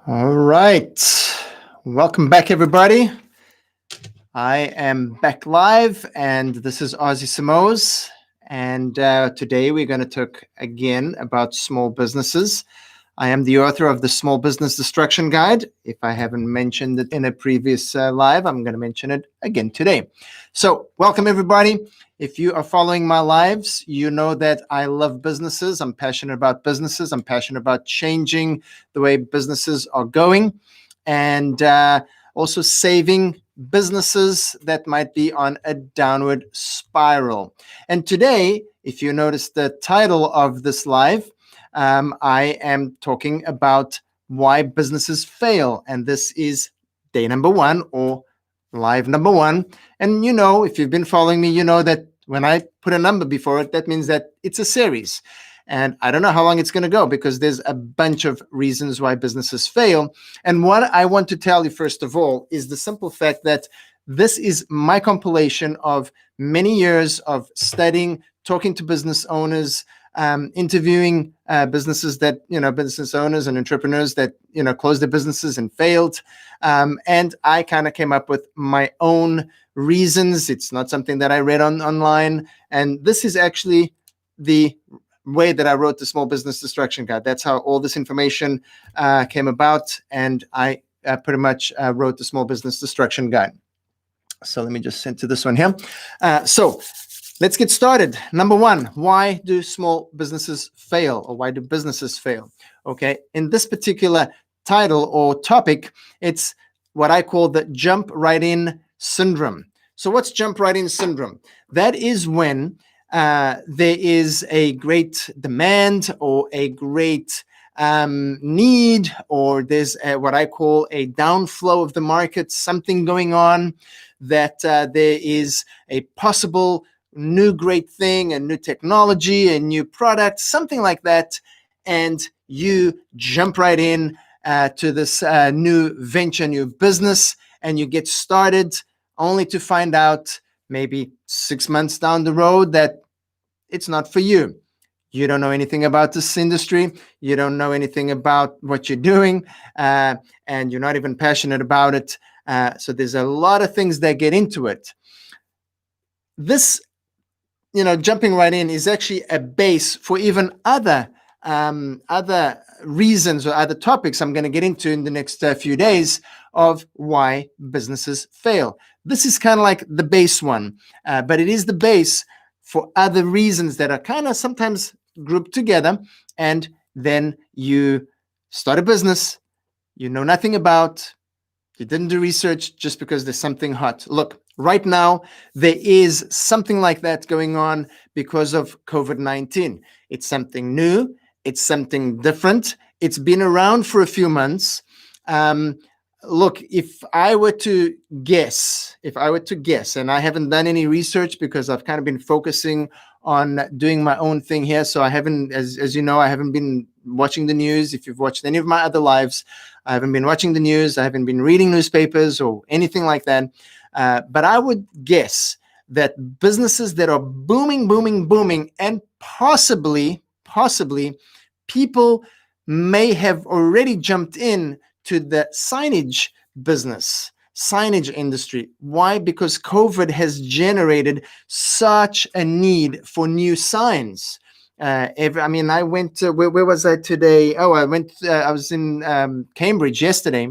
All right. Welcome back, everybody. I am back live, and this is Ozzy Simoes. And today we're going to talk again about small businesses. I am the author of the Small Business Destruction Guide. If I haven't mentioned it in a previous live, I'm going to mention it again today. So, welcome, everybody. If you are following my lives, you know that I love businesses. I'm passionate about businesses. I'm passionate about changing the way businesses are going and also saving businesses that might be on a downward spiral. And today, if you notice the title of this live, I am talking about why businesses fail. And this is day number one or live number one. And you know, if you've been following me, you know that when I put a number before it, that means that it's a series. And I don't know how long it's going to go because there's a bunch of reasons why businesses fail. And what I want to tell you, first of all, is the simple fact that this is my compilation of many years of studying, talking to business owners, interviewing business owners and entrepreneurs that, closed their businesses and failed. And I kind of came up with my own reasons. It's not something that I read online. And this is actually the way that I wrote the Small Business Destruction Guide. That's how all this information came about. And I pretty much wrote the Small Business Destruction Guide. So let me just send to this one here. So let's get started. Number one, why do small businesses fail, or why do businesses fail? Okay, in this particular title or topic, it's what I call the jump right in syndrome. So what's jump right in syndrome? That is when there is a great demand or a great need, or there's what I call a downflow of the market, something going on, that there is a possible new great thing, a new technology, a new product, something like that, and you jump right in to this new venture, new business, and you get started only to find out maybe 6 months down the road that it's not for you. You don't know anything about this industry. You don't know anything about what you're doing, and you're not even passionate about it. So there's a lot of things that get into it. This, jumping right in is actually a base for even other reasons or other topics I'm going to get into in the next few days of why businesses fail. This is kind of like the base one, but it is the base for other reasons that are kind of sometimes grouped together. And then you start a business you know nothing about, you didn't do research just because there's something hot. Look, right now, there is something like that going on because of COVID-19. It's something new. It's something different. It's been around for a few months. Look, if I were to guess, and I haven't done any research because I've kind of been focusing on doing my own thing here. So I haven't, as you know, I haven't been watching the news. If you've watched any of my other lives, I haven't been watching the news. I haven't been reading newspapers or anything like that. But I would guess that businesses that are booming, and possibly people may have already jumped in to the signage business, signage industry. Why? Because COVID has generated such a need for new signs. I went where was I today? I was in Cambridge yesterday,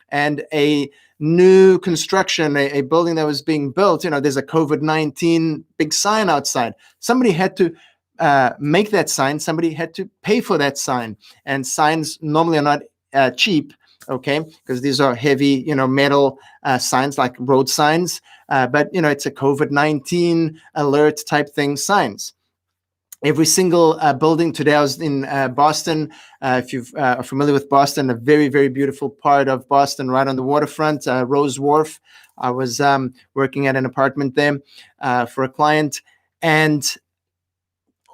and a new construction, a building that was being built, there's a COVID-19 big sign outside. Somebody had to make that sign. Somebody had to pay for that sign, and signs normally are not cheap. Okay, because these are heavy, metal signs like road signs, but it's a COVID-19 alert type thing signs. Every single building today. I was in Boston. If you are familiar with Boston, a very, very beautiful part of Boston, right on the waterfront, Rose Wharf. I was working at an apartment there for a client, and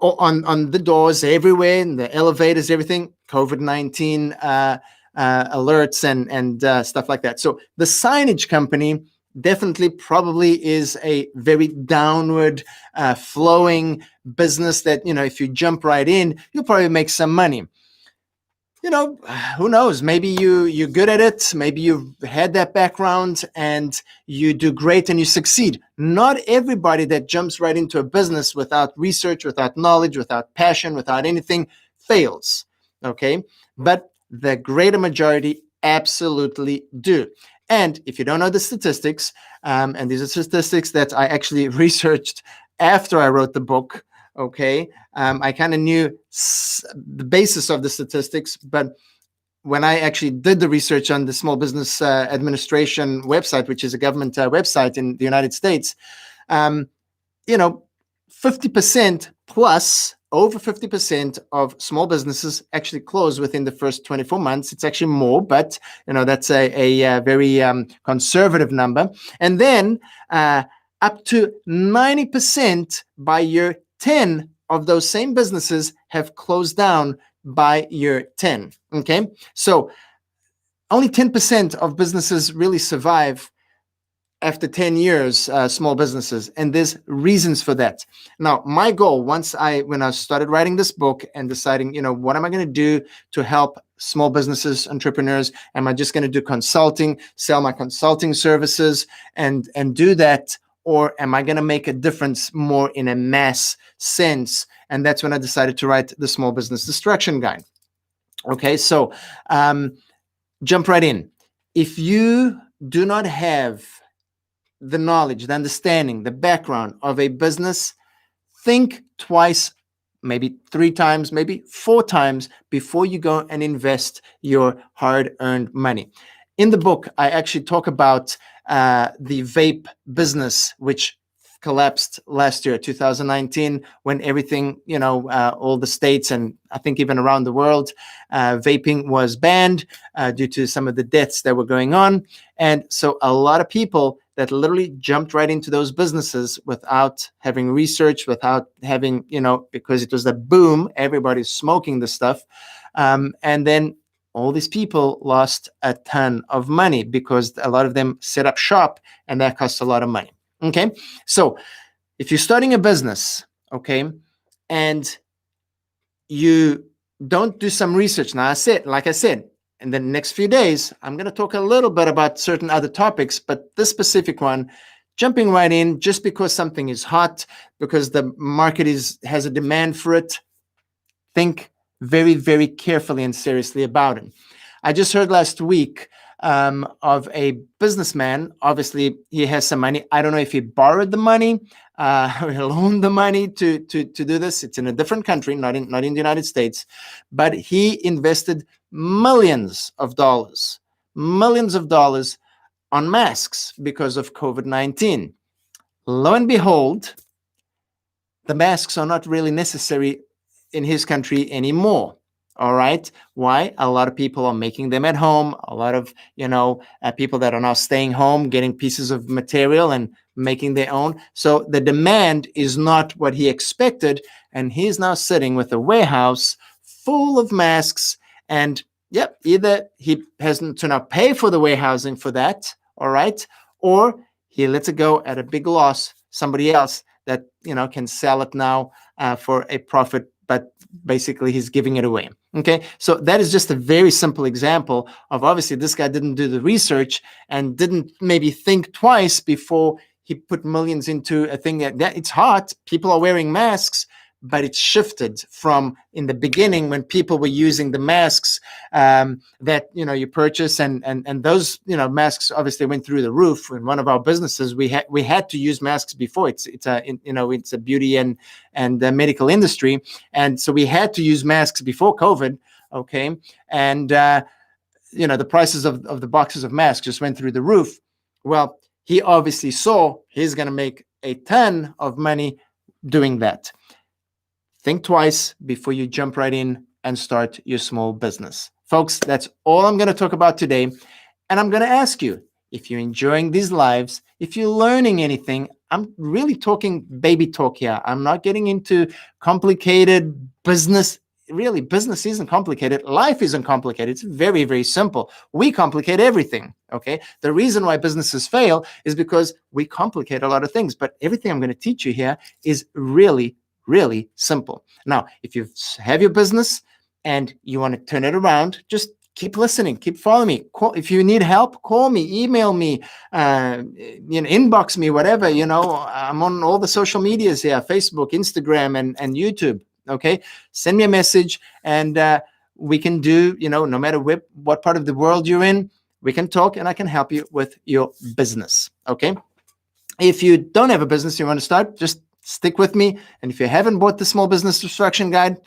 on the doors everywhere, in the elevators, everything, COVID-19 alerts and stuff like that. So the signage company definitely probably is a very downward flowing business that, if you jump right in, you'll probably make some money. who knows? Maybe you're good at it. Maybe you've had that background and you do great and you succeed. Not everybody that jumps right into a business without research, without knowledge, without passion, without anything fails. Okay, but the greater majority absolutely do. And if you don't know the statistics, and these are statistics that I actually researched after I wrote the book. Okay, I kind of knew the basis of the statistics, but when I actually did the research on the Small Business Administration website, which is a government website in the United States, um, 50% plus, over 50% of small businesses actually close within the first 24 months. It's actually more, but that's a very conservative number. And then up to 90% by year 10 of those same businesses have closed down by year 10. Okay, so only 10% of businesses really survive after 10 years, small businesses, and there's reasons for that. Now, my goal when I started writing this book and deciding, what am I going to do to help small businesses, entrepreneurs? Am I just going to do consulting, sell my consulting services and do that? Or am I going to make a difference more in a mass sense? And that's when I decided to write the Small Business Destruction Guide. Okay, so jump right in. If you do not have the knowledge, the understanding, the background of a business, think twice, maybe 3 times, maybe 4 times before you go and invest your hard-earned money. In the book, I actually talk about the vape business, which collapsed last year, 2019, when everything, all the states and I think even around the world, vaping was banned due to some of the deaths that were going on. And so a lot of people that literally jumped right into those businesses without having research, without having, because it was the boom, everybody's smoking the stuff. And then all these people lost a ton of money because a lot of them set up shop and that costs a lot of money. Okay, so if you're starting a business, okay, and you don't do some research, now like I said, in the next few days, I'm going to talk a little bit about certain other topics, but this specific one, jumping right in just because something is hot, because the market has a demand for it, think very, very carefully and seriously about it. I just heard last week of a businessman. Obviously, he has some money. I don't know if he borrowed the money or he loaned the money to do this. It's in a different country, not in the United States, but he invested millions of dollars on masks because of COVID-19. Lo and behold, the masks are not really necessary in his country anymore. All right. Why? A lot of people are making them at home. A lot of, people that are now staying home, getting pieces of material and making their own. So the demand is not what he expected. And he's now sitting with a warehouse full of masks. And yep, either he has to now pay for the warehousing for that. All right. Or he lets it go at a big loss. Somebody else that, can sell it now for a profit, but basically he's giving it away. Okay, so that is just a very simple example of obviously this guy didn't do the research and didn't maybe think twice before he put millions into a thing that it's hot. People are wearing masks, but it shifted from in the beginning when people were using the masks that you purchase and those masks obviously went through the roof. In one of our businesses, we had to use masks before. It's a beauty and the medical industry, and so we had to use masks before COVID. Okay, and the prices of the boxes of masks just went through the roof. Well, he obviously saw he's going to make a ton of money doing that. Think twice before you jump right in and start your small business. Folks, that's all I'm going to talk about today. And I'm going to ask you, if you're enjoying these lives, if you're learning anything, I'm really talking baby talk here. I'm not getting into complicated business. Really, business isn't complicated. Life isn't complicated. It's very, very simple. We complicate everything, okay? The reason why businesses fail is because we complicate a lot of things. But everything I'm going to teach you here is really simple. Now, if you have your business and you want to turn it around, just keep listening, keep following me. Call, if you need help, call me, email me, inbox me, whatever. I'm on all the social medias here, Facebook, Instagram, and YouTube. Okay, send me a message, and we can do, no matter what part of the world you're in, we can talk, and I can help you with your business. Okay, if you don't have a business you want to start, just stick with me. And if you haven't bought the Small Business Destruction Guide,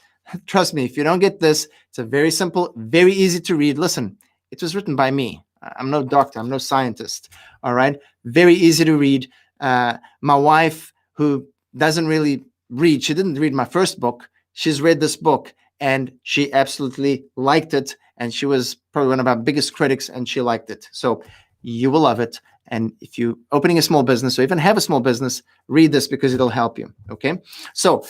trust me, if you don't get this, it's a very simple, very easy to read. Listen, it was written by me. I'm no doctor, I'm no scientist. All right, very easy to read. My wife, who doesn't really read, she didn't read my first book. She's read this book, and she absolutely liked it. And she was probably one of our biggest critics, and she liked it. So you will love it. And if you're opening a small business or even have a small business, read this because it'll help you. Okay. So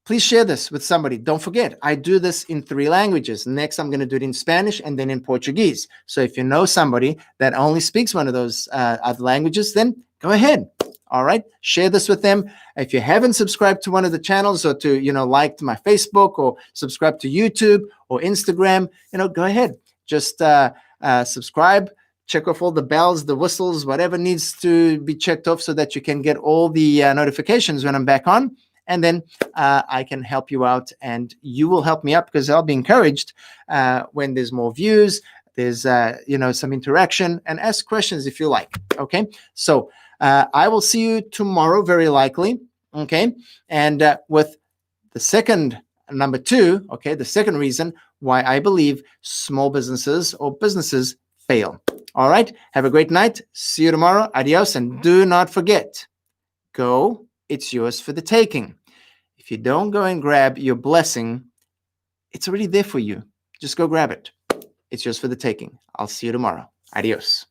please share this with somebody. Don't forget, I do this in 3 languages. Next, I'm going to do it in Spanish and then in Portuguese. So if you know somebody that only speaks one of those other languages, then go ahead. All right. Share this with them. If you haven't subscribed to one of the channels, or to, liked my Facebook, or subscribe to YouTube or Instagram, go ahead. Just subscribe. Check off all the bells, the whistles, whatever needs to be checked off, so that you can get all the notifications when I'm back on. And then I can help you out, and you will help me out, because I'll be encouraged when there's more views, there's some interaction, and ask questions if you like. Okay, so I will see you tomorrow, very likely. Okay, and with the second, number 2, okay, the second reason why I believe small businesses or businesses fail. All right, have a great night. See you tomorrow. Adios. And do not forget, go, it's yours for the taking. If you don't go and grab your blessing, it's already there for you. Just go grab it. It's yours for the taking. I'll see you tomorrow. Adios.